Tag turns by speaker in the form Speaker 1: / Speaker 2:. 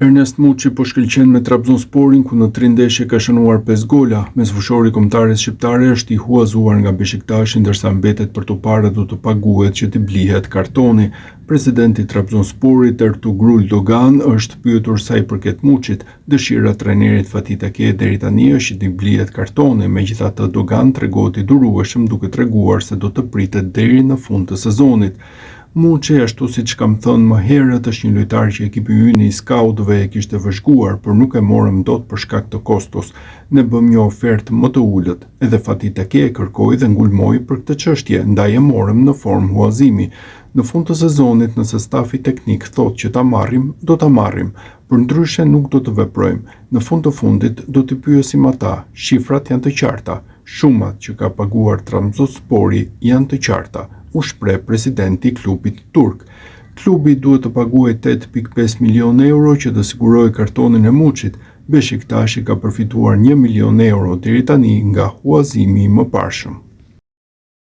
Speaker 1: Ernest Muçi po shkëlqen me Trabzonsporin ku në 3 ndeshje ka shënuar 5 gola. Mesfushori i kombëtares shqiptare është i huazuar nga Beşiktashi ndërsa mbetet për to parë do të paguhet që t'i blihet kartoni. Presidenti i Trabzonsporit Ertugrul Dogan është pyetur sa i përket Muçit. Dëshira e trajnerit Fatih Tekke deri tani është që t'i blihet kartoni, megjithatë Dogan tregohet i durueshëm duke treguar se do të pritet deri në fund të sezonit. Muçi, ashtu siç kam thënë më herët, është një lojtar që ekipi ynë i skautëve e kishte vëzhguar, por nuk e morëm dot për shkak të kostos. Ne bëm një ofertë më të ulët. Edhe Fatih Tekke e kërkoi dhe ngulmoi për këtë çështje, ndaj e morëm në formë huazimi. Në fund të sezonit, nëse stafi teknik thotë që ta marrim, do ta marrim. Përndryshe nuk do të veprojmë. Në fund të fundit do t'i pyesim ata. Shifrat janë të qarta. Shumat që ka paguar Trabzonspori janë të qarta. U shpreh presidenti i klubit turk. Klubi duhet të paguajë 8.5 milion euro që të sigurojë kartonin e Muçit. Beşiktashi ka përfituar 1 milion euro deri tani nga huazimi i mëparshëm.